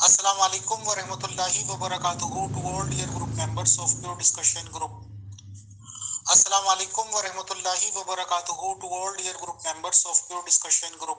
Assalamu alaikum wa rahmatullahi wa barakatuhu to all dear group members of Pure Discussion Group. Assalamu alaikum wa rahmatullahi wa barakatuhu to all dear group members of Pure Discussion Group.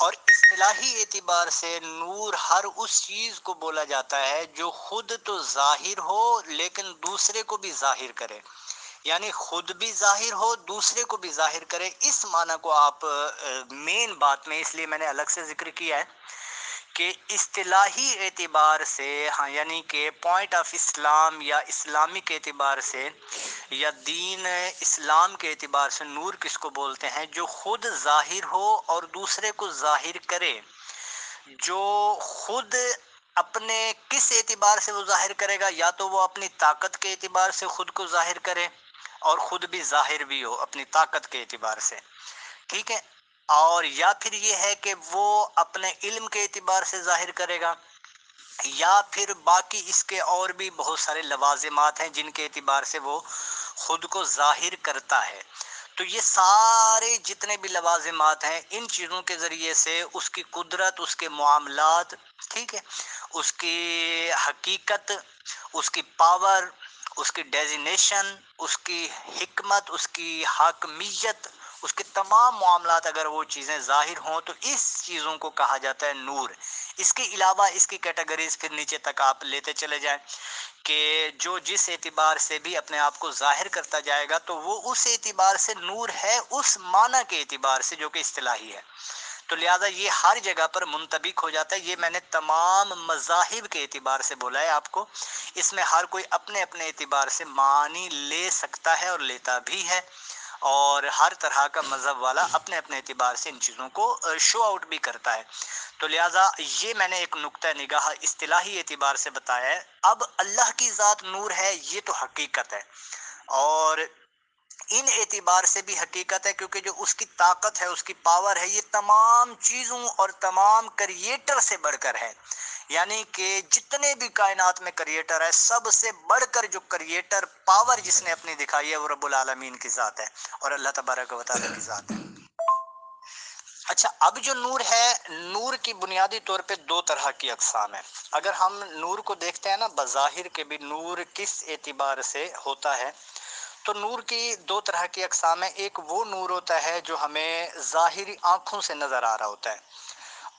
اور اصطلاحی اعتبار سے نور ہر اس چیز کو بولا جاتا ہے جو خود تو ظاہر ہو لیکن دوسرے کو بھی ظاہر کرے، یعنی خود بھی ظاہر ہو دوسرے کو بھی ظاہر کرے۔ اس معنی کو آپ مین بات میں اس لیے میں نے الگ سے ذکر کیا ہے کہ اصطلاحی اعتبار سے، ہاں یعنی کہ پوائنٹ آف اسلام یا اسلامک اعتبار سے یا دین اسلام کے اعتبار سے نور کس کو بولتے ہیں؟ جو خود ظاہر ہو اور دوسرے کو ظاہر کرے۔ جو خود اپنے کس اعتبار سے وہ ظاہر کرے گا؟ یا تو وہ اپنی طاقت کے اعتبار سے خود کو ظاہر کرے اور خود بھی ظاہر بھی ہو اپنی طاقت کے اعتبار سے، ٹھیک ہے، اور یا پھر یہ ہے کہ وہ اپنے علم کے اعتبار سے ظاہر کرے گا، یا پھر باقی اس کے اور بھی بہت سارے لوازمات ہیں جن کے اعتبار سے وہ خود کو ظاہر کرتا ہے۔ تو یہ سارے جتنے بھی لوازمات ہیں ان چیزوں کے ذریعے سے اس کی قدرت، اس کے معاملات، ٹھیک ہے، اس کی حقیقت، اس کی پاور، اس کی ڈیزینیشن، اس کی حکمت، اس کی حاکمیت، اس کے تمام معاملات اگر وہ چیزیں ظاہر ہوں تو اس چیزوں کو کہا جاتا ہے نور۔ اس کے علاوہ اس کی کیٹیگریز پھر نیچے تک آپ لیتے چلے جائیں کہ جو جس اعتبار سے بھی اپنے آپ کو ظاہر کرتا جائے گا تو وہ اس اعتبار سے نور ہے، اس معنی کے اعتبار سے جو کہ اصطلاحی ہے۔ تو لہٰذا یہ ہر جگہ پر منطبق ہو جاتا ہے۔ یہ میں نے تمام مذاہب کے اعتبار سے بولا ہے آپ کو، اس میں ہر کوئی اپنے اپنے اعتبار سے معنی لے سکتا ہے اور لیتا بھی ہے، اور ہر طرح کا مذہب والا اپنے اپنے اعتبار سے ان چیزوں کو شو آؤٹ بھی کرتا ہے۔ تو لہٰذا یہ میں نے ایک نقطہ نگاہ اصطلاحی اعتبار سے بتایا ہے۔ اب اللہ کی ذات نور ہے، یہ تو حقیقت ہے، اور ان اعتبار سے بھی حقیقت ہے کیونکہ جو اس کی طاقت ہے، اس کی پاور ہے، یہ تمام چیزوں اور تمام کریٹر سے بڑھ کر ہے۔ یعنی کہ جتنے بھی کائنات میں کریٹر ہے، سب سے بڑھ کر جو کریٹر پاور جس نے اپنی دکھائی ہے وہ رب العالمین کی ذات ہے اور اللہ تبارک و تعالیٰ کی ذات ہے۔ اچھا، اب جو نور ہے، نور کی بنیادی طور پہ دو طرح کی اقسام ہیں۔ اگر ہم نور کو دیکھتے ہیں نا بظاہر کے بھی نور کس اعتبار سے ہوتا ہے، تو نور کی دو طرح کی اقسام ہیں۔ ایک وہ نور ہوتا ہے جو ہمیں ظاہری آنکھوں سے نظر آ رہا ہوتا ہے۔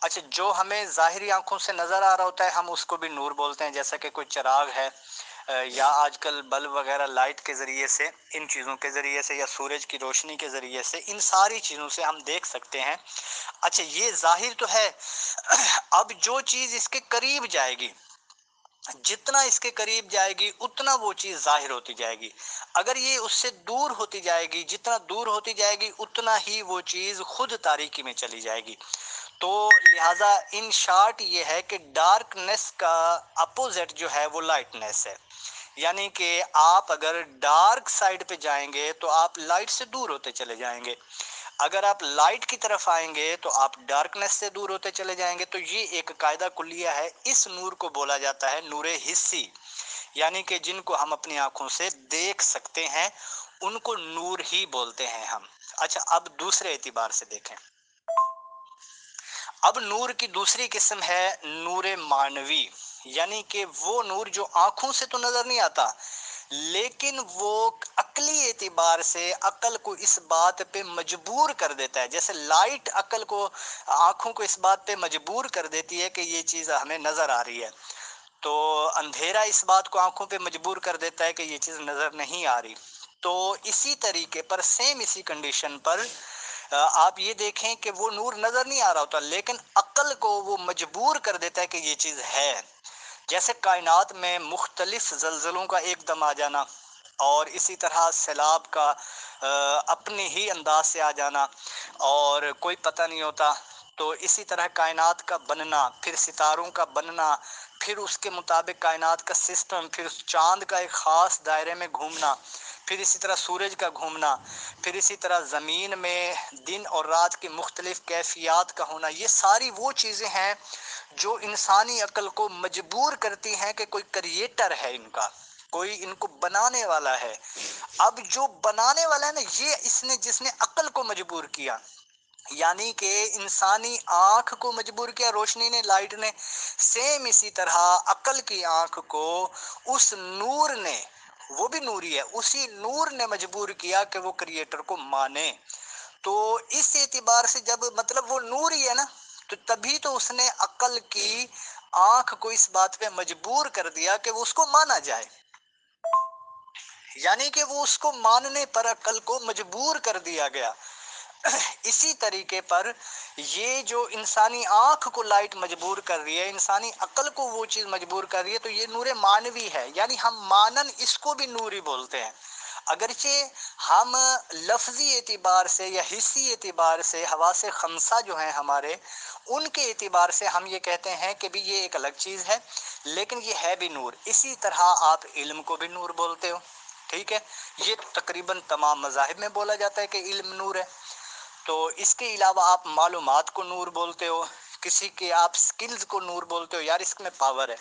اچھا، جو ہمیں ظاہری آنکھوں سے نظر آ رہا ہوتا ہے ہم اس کو بھی نور بولتے ہیں، جیسا کہ کوئی چراغ ہے، یا آج کل بلب وغیرہ لائٹ کے ذریعے سے، ان چیزوں کے ذریعے سے، یا سورج کی روشنی کے ذریعے سے، ان ساری چیزوں سے ہم دیکھ سکتے ہیں۔ اچھا، یہ ظاہر تو ہے۔ اب جو چیز اس کے قریب جائے گی، جتنا اس کے قریب جائے گی اتنا وہ چیز ظاہر ہوتی جائے گی۔ اگر یہ اس سے دور ہوتی جائے گی، جتنا دور ہوتی جائے گی اتنا ہی وہ چیز خود تاریکی میں چلی جائے گی۔ تو لہٰذا ان شارٹ یہ ہے کہ ڈارکنیس کا اپوزٹ جو ہے وہ لائٹنیس ہے۔ یعنی کہ آپ اگر ڈارک سائڈ پہ جائیں گے تو آپ لائٹ سے دور ہوتے چلے جائیں گے، اگر آپ لائٹ کی طرف آئیں گے تو آپ ڈارکنیس سے دور ہوتے چلے جائیں گے۔ تو یہ ایک قاعدہ کلیہ ہے۔ اس نور کو بولا جاتا ہے نور حسی، یعنی کہ جن کو ہم اپنی آنکھوں سے دیکھ سکتے ہیں ان کو نور ہی بولتے ہیں ہم۔ اچھا، اب دوسرے اعتبار سے دیکھیں۔ اب نور کی دوسری قسم ہے نور معنوی، یعنی کہ وہ نور جو آنکھوں سے تو نظر نہیں آتا لیکن وہ عقلی اعتبار سے عقل کو اس بات پہ مجبور کر دیتا ہے۔ جیسے لائٹ عقل کو، آنکھوں کو اس بات پہ مجبور کر دیتی ہے کہ یہ چیز ہمیں نظر آ رہی ہے، تو اندھیرا اس بات کو آنکھوں پہ مجبور کر دیتا ہے کہ یہ چیز نظر نہیں آ رہی۔ تو اسی طریقے پر، سیم اسی کنڈیشن پر آپ یہ دیکھیں کہ وہ نور نظر نہیں آ رہا ہوتا لیکن عقل کو وہ مجبور کر دیتا ہے کہ یہ چیز ہے۔ جیسے کائنات میں مختلف زلزلوں کا ایک دم آ جانا، اور اسی طرح سیلاب کا اپنے ہی انداز سے آ جانا اور کوئی پتہ نہیں ہوتا، تو اسی طرح کائنات کا بننا، پھر ستاروں کا بننا، پھر اس کے مطابق کائنات کا سسٹم، پھر چاند کا ایک خاص دائرے میں گھومنا، پھر اسی طرح سورج کا گھومنا، پھر اسی طرح زمین میں دن اور رات کی مختلف کیفیات کا ہونا، یہ ساری وہ چیزیں ہیں جو انسانی عقل کو مجبور کرتی ہیں کہ کوئی کریٹر ہے ان کا، کوئی ان کو بنانے والا ہے۔ اب جو بنانے والا ہے نا، یہ اس نے جس نے عقل کو مجبور کیا، یعنی کہ انسانی آنکھ کو مجبور کیا روشنی نے، لائٹ نے، سیم اسی طرح عقل کی آنکھ کو اس نور نے، وہ بھی نوری ہے، اسی نور نے مجبور کیا کہ وہ کریٹر کو مانے۔ تو اس اعتبار سے جب مطلب وہ نور ہی ہے نا، تو تبھی تو اس نے عقل کی آنکھ کو اس بات پہ مجبور کر دیا کہ وہ اس کو مانا جائے، یعنی کہ وہ اس کو ماننے پر عقل کو مجبور کر دیا گیا۔ اسی طریقے پر یہ جو انسانی آنکھ کو لائٹ مجبور کر رہی ہے، انسانی عقل کو وہ چیز مجبور کر رہی ہے، تو یہ نور مانوی ہے، یعنی ہم مانن اس کو بھی نوری بولتے ہیں۔ اگرچہ ہم لفظی اعتبار سے یا حسی اعتبار سے حواس خمسہ جو ہیں ہمارے، ان کے اعتبار سے ہم یہ کہتے ہیں کہ بھی یہ ایک الگ چیز ہے، لیکن یہ ہے بھی نور۔ اسی طرح آپ علم کو بھی نور بولتے ہو، ٹھیک ہے، یہ تقریباً تمام مذاہب میں بولا جاتا ہے کہ علم نور ہے۔ تو اس کے علاوہ آپ معلومات کو نور بولتے ہو، کسی کے آپ سکلز کو نور بولتے ہو، یار اس میں پاور ہے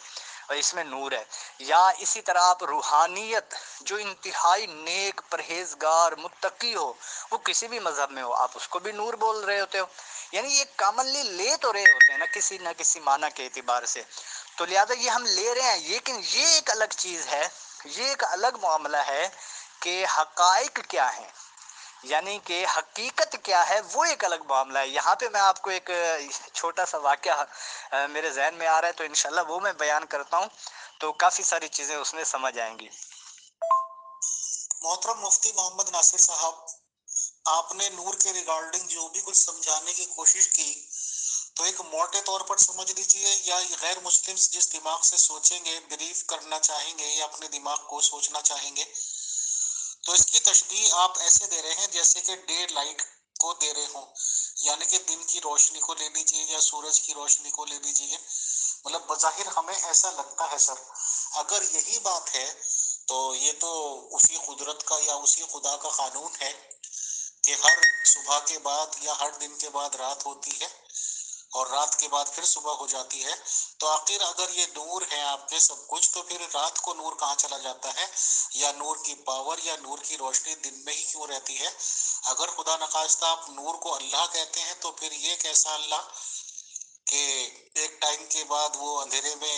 اور اس میں نور ہے۔ یا اسی طرح آپ روحانیت، جو انتہائی نیک پرہیزگار متقی ہو، وہ کسی بھی مذہب میں ہو، آپ اس کو بھی نور بول رہے ہوتے ہو، یعنی یہ کامنلی لے تو رہے ہوتے ہیں نہ کسی معنی کے اعتبار سے۔ تو لہذا یہ ہم لے رہے ہیں، لیکن یہ ایک الگ چیز ہے، یہ ایک الگ معاملہ ہے کہ حقائق کیا ہیں، یعنی کہ حقیقت کیا ہے، وہ ایک الگ معاملہ ہے۔ یہاں پہ میں آپ کو ایک چھوٹا سا واقعہ میرے ذہن میں آ رہا ہے، تو انشاءاللہ وہ میں بیان کرتا ہوں، تو کافی ساری چیزیں اس میں سمجھ آئیں گی۔ محترم مفتی محمد ناصر صاحب، آپ نے نور کے ریگارڈنگ جو بھی کچھ سمجھانے کی کوشش کی، تو ایک موٹے طور پر سمجھ لیجئے، یا غیر مسلم جس دماغ سے سوچیں گے، بلیف کرنا چاہیں گے، یا اپنے دماغ کو سوچنا چاہیں گے، تو اس کی تشبیہ آپ ایسے دے رہے ہیں جیسے کہ ڈے لائٹ کو دے رہے ہوں، یعنی کہ دن کی روشنی کو لے لیجئے یا سورج کی روشنی کو لے لیجئے۔ مطلب بظاہر ہمیں ایسا لگتا ہے سر، اگر یہی بات ہے تو یہ تو اسی قدرت کا یا اسی خدا کا قانون ہے کہ ہر صبح کے بعد یا ہر دن کے بعد رات ہوتی ہے اور رات کے بعد پھر صبح ہو جاتی ہے۔ تو آخر اگر یہ نور ہے آپ کے سب کچھ، تو پھر رات کو نور کہاں چلا جاتا ہے، یا نور کی پاور یا نور کی روشنی دن میں ہی کیوں رہتی ہے؟ اگر خدا نخواستہ آپ نور کو اللہ کہتے ہیں، تو پھر یہ کیسا اللہ کہ ایک ٹائم کے بعد وہ اندھیرے میں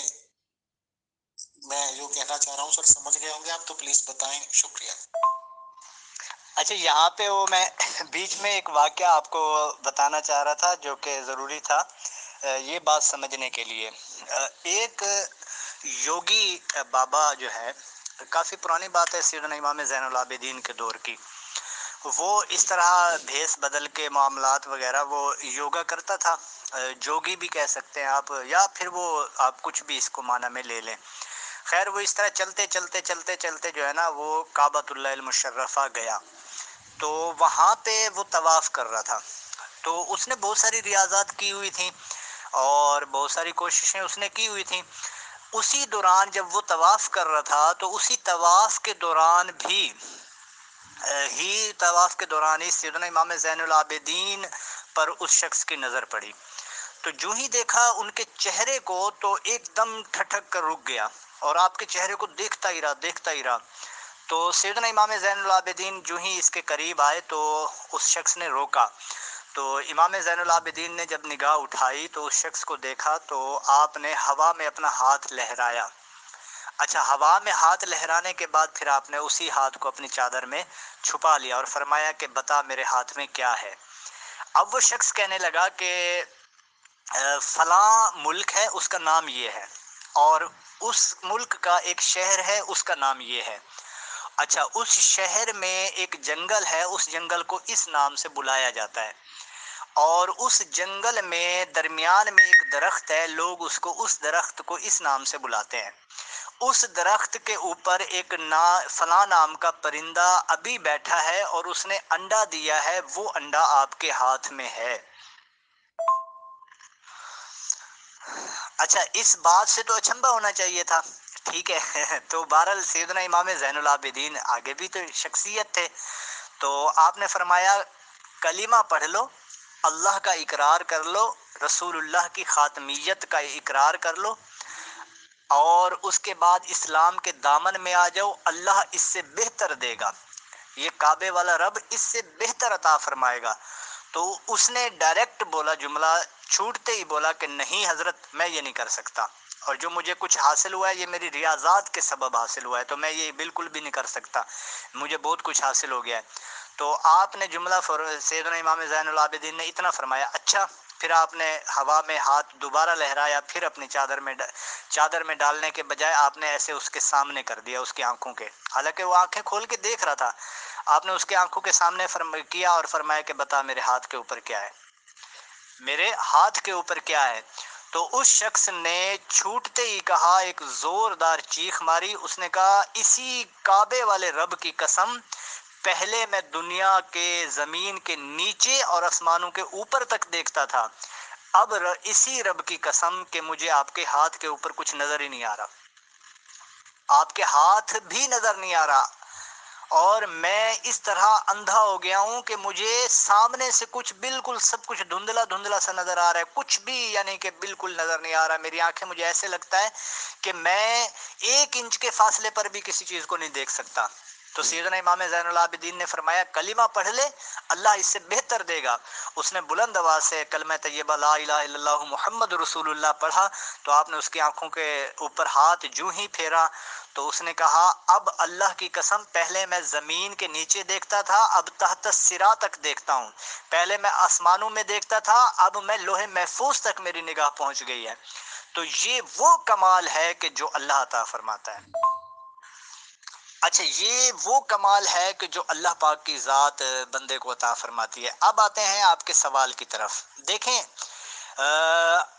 جو کہنا چاہ رہا ہوں سر سمجھ گئے ہوں گے آپ، تو پلیز بتائیں، شکریہ۔ اچھا، یہاں پہ وہ میں بیچ میں ایک واقعہ آپ کو بتانا چاہ رہا تھا جو کہ ضروری تھا یہ بات سمجھنے کے لیے۔ ایک یوگی بابا جو ہے، کافی پرانی بات ہے، سیدنا امام زین العابدین کے دور کی، وہ اس طرح بھیس بدل کے معاملات وغیرہ وہ یوگا کرتا تھا، جوگی بھی کہہ سکتے ہیں آپ، یا پھر وہ آپ کچھ بھی اس کو معنی میں لے لیں۔ خیر وہ اس طرح چلتے جو ہے نا، وہ کعبۃ اللہ المشرفہ گیا، تو وہاں پہ وہ طواف کر رہا تھا، تو اس نے بہت ساری ریاضات کی ہوئی تھیں اور بہت ساری کوششیں اس نے کی ہوئی تھیں۔ اسی دوران جب وہ طواف کر رہا تھا، تو اسی طواف کے دوران ہی سیدنا امام زین العابدین پر اس شخص کی نظر پڑی، تو جو ہی دیکھا ان کے چہرے کو، تو ایک دم ٹھٹک کر رک گیا، اور آپ کے چہرے کو دیکھتا ہی رہا۔ تو سیدنا امام زین العابدین جو ہی اس کے قریب آئے، تو اس شخص نے روکا، تو امام زین العابدین نے جب نگاہ اٹھائی تو اس شخص کو دیکھا، تو آپ نے ہوا میں اپنا ہاتھ لہرایا۔ اچھا، ہوا میں ہاتھ لہرانے کے بعد پھر آپ نے اسی ہاتھ کو اپنی چادر میں چھپا لیا اور فرمایا کہ بتا میرے ہاتھ میں کیا ہے۔ اب وہ شخص کہنے لگا کہ فلاں ملک ہے، اس کا نام یہ ہے، اور اس ملک کا ایک شہر ہے، اس کا نام یہ ہے۔ اچھا، اس شہر میں ایک جنگل ہے، اس جنگل کو اس نام سے بلایا جاتا ہے، اور اس جنگل میں درمیان میں ایک درخت ہے، لوگ اس درخت کو اس نام سے بلاتے ہیں۔ اس درخت کے اوپر ایک فلاں نام کا پرندہ ابھی بیٹھا ہے، اور اس نے انڈا دیا ہے، وہ انڈا آپ کے ہاتھ میں ہے۔ اچھا، اس بات سے تو اچنبھا ہونا چاہیے تھا، ٹھیک ہے تو بہرحال سیدنا امام زین العابدین آگے بھی تو شخصیت تھے، تو آپ نے فرمایا کلمہ پڑھ لو، اللہ کا اقرار کر لو، رسول اللہ کی خاتمیت کا اقرار کر لو، اور اس کے بعد اسلام کے دامن میں آ جاؤ، اللہ اس سے بہتر دے گا، یہ کعبے والا رب اس سے بہتر عطا فرمائے گا۔ تو اس نے ڈائریکٹ بولا، جملہ چھوٹتے ہی بولا کہ نہیں حضرت، میں یہ نہیں کر سکتا، اور جو مجھے کچھ حاصل ہوا ہے یہ میری ریاضات کے سبب حاصل ہوا ہے، تو میں یہ بالکل بھی نہیں کر سکتا، مجھے بہت کچھ حاصل ہو گیا ہے۔ تو آپ نے جملہ سیدنا امام زین العابدین نے اتنا فرمایا، اچھا پھر آپ نے ہوا میں ہاتھ دوبارہ لہرایا، پھر اپنی چادر میں ڈالنے کے بجائے آپ نے ایسے اس کے سامنے کر دیا، اس کی آنکھوں کے، حالانکہ وہ آنکھیں کھول کے دیکھ رہا تھا، آپ نے اس کی آنکھوں کے سامنے کیا اور فرمایا کہ بتا میرے ہاتھ کے اوپر کیا ہے، میرے ہاتھ کے اوپر کیا ہے؟ تو اس شخص نے چھوٹتے ہی کہا، ایک زوردار چیخ ماری، اس نے کہا اسی کعبے والے رب کی قسم، پہلے میں دنیا کے زمین کے نیچے اور آسمانوں کے اوپر تک دیکھتا تھا، اب اسی رب کی قسم کہ مجھے آپ کے ہاتھ کے اوپر کچھ نظر ہی نہیں آ رہا، آپ کے ہاتھ بھی نظر نہیں آ رہا، اور میں اس طرح اندھا ہو گیا ہوں کہ مجھے سامنے سے کچھ بالکل سب کچھ دھندلا دھندلا سا نظر آ رہا ہے، کچھ بھی یعنی کہ بالکل نظر نہیں آ رہا، میری آنکھیں مجھے ایسے لگتا ہے کہ میں 1 انچ کے فاصلے پر بھی کسی چیز کو نہیں دیکھ سکتا۔ تو سیدنا امام زین العابدین نے فرمایا کلمہ پڑھ لے، اللہ اس سے بہتر دے گا۔ اس نے بلند آواز سے کلمہ طیبہ لا الہ الا اللہ محمد رسول اللہ پڑھا، تو آپ نے اس کی آنکھوں کے اوپر ہاتھ جو ہی پھیرا تو اس نے کہا اب اللہ کی قسم، پہلے میں زمین کے نیچے دیکھتا تھا، اب تحت الثرى تک دیکھتا ہوں، پہلے میں آسمانوں میں دیکھتا تھا، اب میں لوح محفوظ تک میری نگاہ پہنچ گئی ہے۔ تو یہ وہ کمال ہے کہ جو اللہ عطا فرماتا ہے۔ اچھا، یہ وہ کمال ہے کہ جو اللہ پاک کی ذات بندے کو عطا فرماتی ہے۔ اب آتے ہیں آپ کے سوال کی طرف۔ دیکھیں،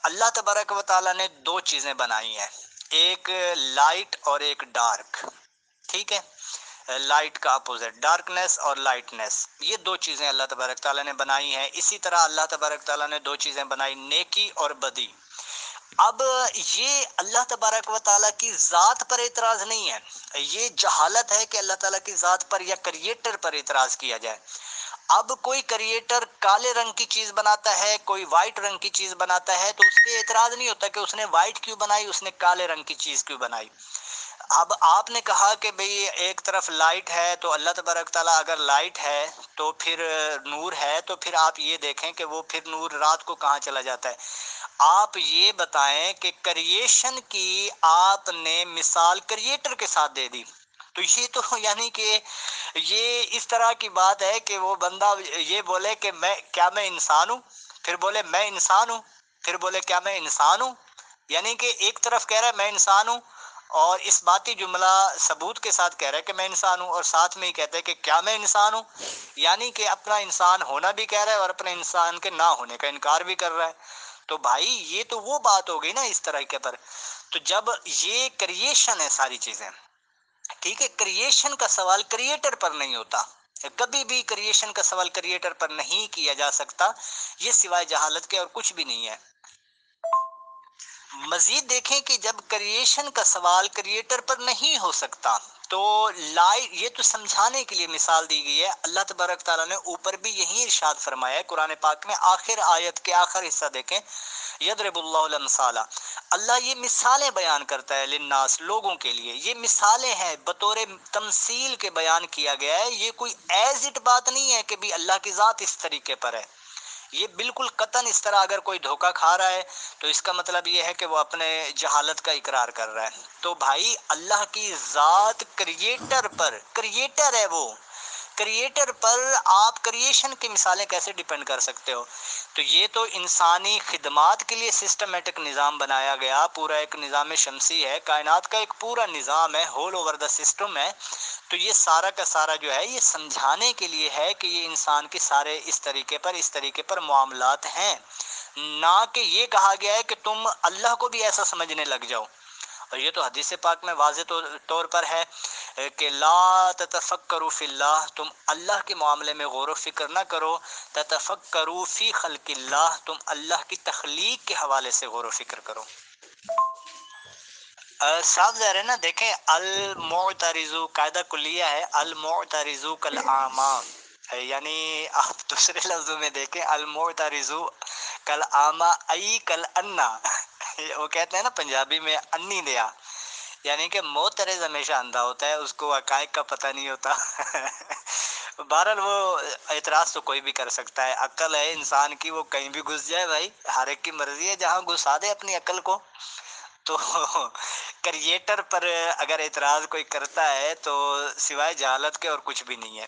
اللہ تبارک و تعالیٰ نے 2 چیزیں بنائی ہیں، ایک لائٹ اور ایک ڈارک، ٹھیک ہے، لائٹ کا اپوزٹ ڈارکنیس اور لائٹنیس، یہ 2 چیزیں اللہ تبارک تعالیٰ نے بنائی ہیں۔ اسی طرح اللہ تبارک تعالیٰ نے 2 چیزیں بنائی، نیکی اور بدی۔ اب یہ اللہ تبارک و تعالیٰ کی ذات پر اعتراض نہیں ہے، یہ جہالت ہے کہ اللہ تعالیٰ کی ذات پر یا کریٹر پر اعتراض کیا جائے۔ اب کوئی کریٹر کالے رنگ کی چیز بناتا ہے، کوئی وائٹ رنگ کی چیز بناتا ہے، تو اس پہ اعتراض نہیں ہوتا کہ اس نے وائٹ کیوں بنائی، اس نے کالے رنگ کی چیز کیوں بنائی۔ اب آپ نے کہا کہ بھئی ایک طرف لائٹ ہے، تو اللہ تبارک تعالیٰ اگر لائٹ ہے تو پھر نور ہے، تو پھر آپ یہ دیکھیں کہ وہ پھر نور رات کو کہاں چلا جاتا ہے۔ آپ یہ بتائیں کہ کریشن کی آپ نے مثال کریٹر کے ساتھ دے دی، تو یہ تو یعنی کہ یہ اس طرح کی بات ہے کہ وہ بندہ یہ بولے کہ کیا میں انسان ہوں، پھر بولے میں انسان ہوں، پھر بولے کیا میں انسان ہوں، یعنی کہ ایک طرف کہہ رہا ہے میں انسان ہوں اور اس باتی جملہ ثبوت کے ساتھ کہہ رہا ہے کہ میں انسان ہوں، اور ساتھ میں ہی کہتے ہیں کہ کیا میں انسان ہوں، یعنی کہ اپنا انسان ہونا بھی کہہ رہا ہے اور اپنے انسان کے نہ ہونے کا انکار بھی کر رہا ہے۔ تو بھائی یہ تو وہ بات ہو گئی نا اس طرح کے پر۔ تو جب یہ کریشن ہے ساری چیزیں، ٹھیک ہے، کریشن کا سوال کریٹر پر نہیں ہوتا، کبھی بھی کریشن کا سوال کریٹر پر نہیں کیا جا سکتا، یہ سوائے جہالت کے اور کچھ بھی نہیں ہے۔ مزید دیکھیں کہ جب کریشن کا سوال کریٹر پر نہیں ہو سکتا تو یہ تو سمجھانے کے لیے مثال دی گئی ہے۔ اللہ تبارک تعالیٰ نے اوپر بھی یہی ارشاد فرمایا ہے قرآن پاک میں، آخر آیت کے آخر حصہ دیکھیں، یضرب اللہ الامثال، اللہ یہ مثالیں بیان کرتا ہے للناس، لوگوں کے لیے، یہ مثالیں ہیں بطور تمثیل کے بیان کیا گیا ہے، یہ کوئی ایز اٹ بات نہیں ہے کہ بھی اللہ کی ذات اس طریقے پر ہے، یہ بالکل قطعاً اس طرح اگر کوئی دھوکہ کھا رہا ہے تو اس کا مطلب یہ ہے کہ وہ اپنے جہالت کا اقرار کر رہا ہے۔ تو بھائی اللہ کی ذات کریٹر پر، کریٹر ہے وہ، کریٹر پر آپ کریشن کی مثالیں کیسے ڈیپینڈ کر سکتے ہو؟ تو یہ تو انسانی خدمات کے لیے سسٹمیٹک نظام بنایا گیا، پورا ایک نظام شمسی ہے، کائنات کا ایک پورا نظام ہے، ہول اوور دا سسٹم ہے۔ تو یہ سارا کا سارا جو ہے یہ سمجھانے کے لیے ہے کہ یہ انسان کے سارے اس طریقے پر معاملات ہیں، نہ کہ یہ کہا گیا ہے کہ تم اللہ کو بھی ایسا سمجھنے لگ جاؤ۔ اور یہ تو حدیث پاک میں واضح طور پر ہے کہ لا تتفکروا فی اللہ، تم اللہ کے معاملے میں غور و فکر نہ کرو، تتفکروا فی خلق اللہ، تم اللہ کی تخلیق کے حوالے سے غور و فکر کرو۔ صاف ظاہر ہے نا، دیکھیں المعترض قاعدہ کلیہ ہے، المعترض کالعامی، یعنی آپ دوسرے لفظوں میں دیکھیں المعترض کالعامی ای کالانا، وہ کہتے ہیں نا پنجابی میں انی دیا، یعنی کہ معترض ہمیشہ اندھا ہوتا ہے، اس کو حقائق کا پتہ نہیں ہوتا۔ بہرحال وہ اعتراض تو کوئی بھی کر سکتا ہے، عقل ہے انسان کی، وہ کہیں بھی گھس جائے بھائی، ہر ایک کی مرضی ہے، جہاں گھسا دے اپنی عقل کو۔ تو کریٹر پر اگر اعتراض کوئی کرتا ہے تو سوائے جہالت کے اور کچھ بھی نہیں ہے۔